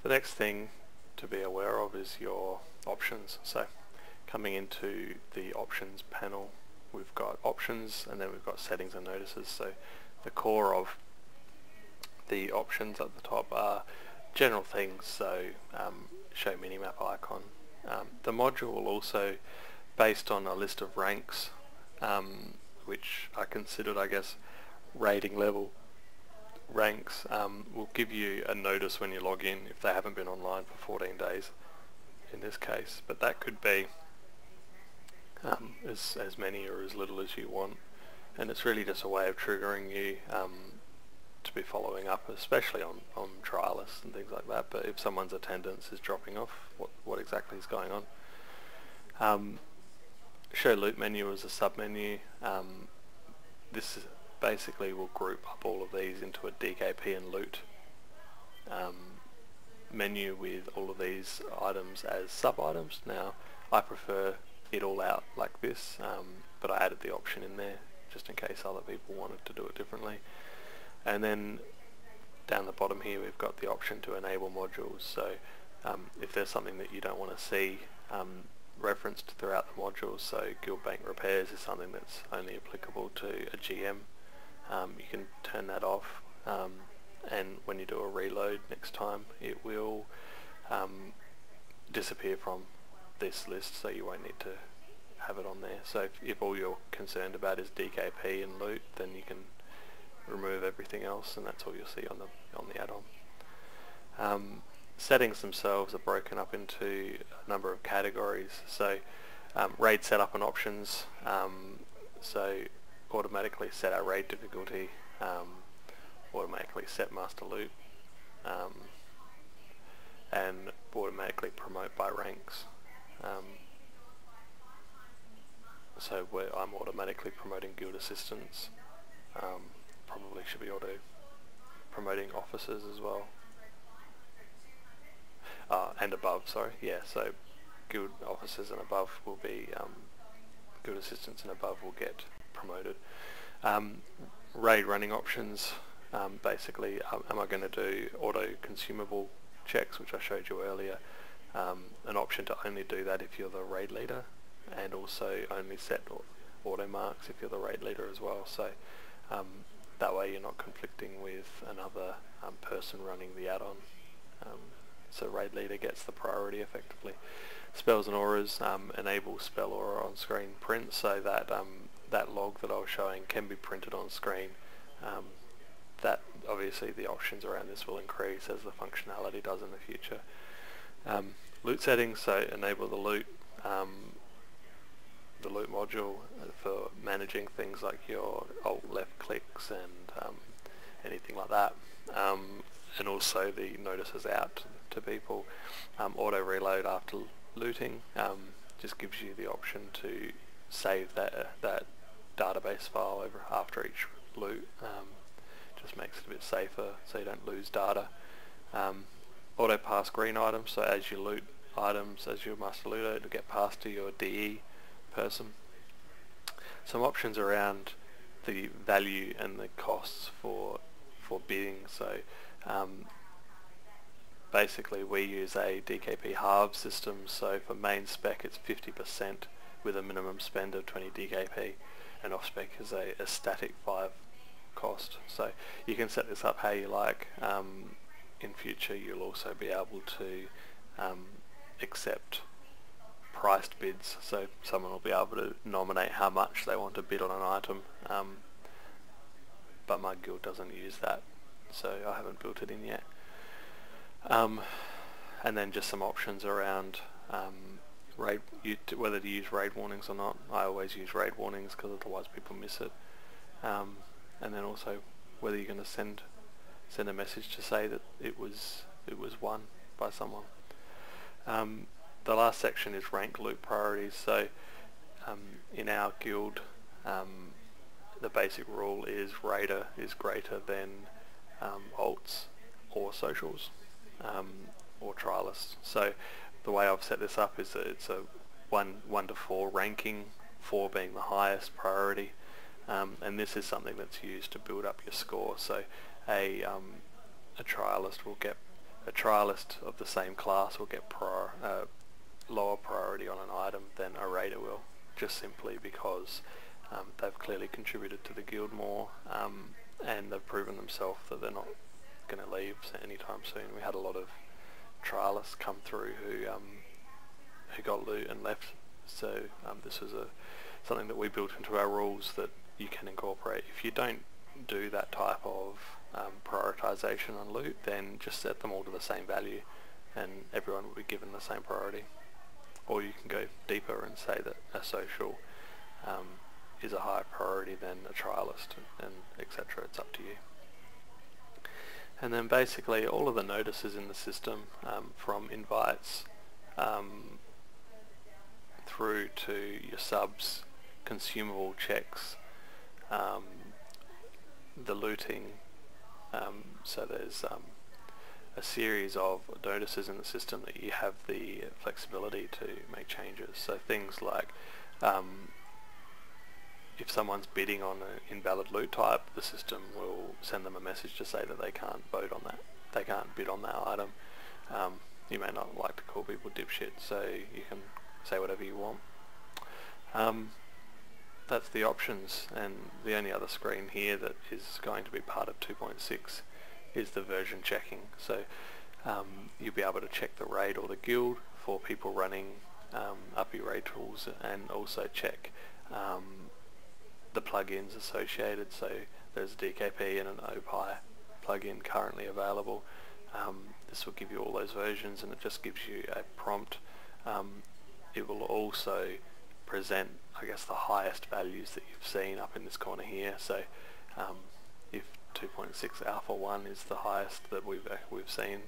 The next thing to be aware of is your options. So coming into the options panel, we've got options and then we've got settings and notices. So the core of the options at the top are general things, so show minimap icon. The module will also, based on a list of ranks, which are considered, I guess, rating level ranks, will give you a notice when you log in if they haven't been online for 14 days in this case, but that could be as many or as little as you want, and it's really just a way of triggering you to be following up, especially on trialists and things like that. But if someone's attendance is dropping off, what exactly is going on? Show loot menu as a sub-menu. This is basically will group up all of these into a DKP and loot menu with all of these items as sub-items. Now I prefer it all out like this, but I added the option in there just in case other people wanted to do it differently. And then down the bottom here we've got the option to enable modules. So if there's something that you don't want to see referenced throughout the modules, so guild bank repairs is something that's only applicable to a GM, you can turn that off, and when you do a reload next time it will disappear from this list, so you won't need to have it on there. So if all you're concerned about is DKP and loot, then you can remove everything else and that's all you'll see on the add-on. Settings themselves are broken up into a number of categories. So raid setup and options, so automatically set our raid difficulty, automatically set master loot, and automatically promote by ranks. So where I'm automatically promoting guild assistants, probably should be auto promoting officers as well, and above, sorry, yeah, so guild officers and above will be, guild assistants and above will get promoted. Raid running options, basically, am I going to do auto consumable checks, which I showed you earlier, an option to only do that if you're the raid leader, and also only set auto marks if you're the raid leader as well. So that way you're not conflicting with another person running the add-on. So raid leader gets the priority effectively. Spells and auras, enable spell aura on screen print, so that that log that I was showing can be printed on screen. That obviously the options around this will increase as the functionality does in the future. Loot settings, so enable the loot module for managing things like your alt left clicks and anything like that, and also the notices out to people. Auto reload after looting just gives you the option to save that database file after each loot. Just makes it a bit safer so you don't lose data. Auto pass green items, so as you loot items, as your master looter, it'll get passed to your DE person. Some options around the value and the costs for bidding. So basically we use a DKP halve system, so for main spec it's 50% with a minimum spend of 20 DKP, and off spec is a static 5 cost. So you can set this up how you like. In future you'll also be able to accept priced bids, so someone will be able to nominate how much they want to bid on an item, but my guild doesn't use that, so I haven't built it in yet. And then just some options around whether to use raid warnings or not. I always use raid warnings because otherwise people miss it. And then also whether you're going to send a message to say that it was won by someone. The last section is rank loot priorities. So in our guild, the basic rule is raider is greater than alts or socials or trialists. So the way I've set this up is that it's a 1 to 4 ranking, 4 being the highest priority, and this is something that's used to build up your score. So a trialist will get a trialist of the same class will get lower priority on an item than a raider will, just simply because they've clearly contributed to the guild more, and they've proven themselves that they're not going to leave anytime soon. We had a lot of trialists come through who got loot and left, so this is something that we built into our rules that you can incorporate. If you don't do that type of prioritization on loot, then just set them all to the same value and everyone will be given the same priority. Or you can go deeper and say that a social is a higher priority than a trialist, and etc. It's up to you. And then basically all of the notices in the system, from invites through to your subs, consumable checks, the looting, so there's a series of notices in the system that you have the flexibility to make changes. So things like if someone's bidding on an invalid loot type, the system will send them a message to say that they can't vote on that, they can't bid on that item. You may not like to call people dipshit, so you can say whatever you want. That's the options, and the only other screen here that is going to be part of 2.6 is the version checking. So you'll be able to check the raid or the guild for people running UpysRaidTools, and also check the plugins associated. So there's a DKP and an Upy plugin currently available. This will give you all those versions, and it just gives you a prompt. It will also present, I guess, the highest values that you've seen up in this corner here. So if 2.6 Alpha 1 is the highest that we've seen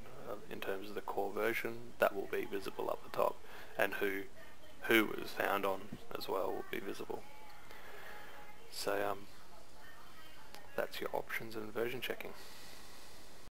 in terms of the core version, that will be visible up the top, and who it was found on as well will be visible. So that's your options and version checking.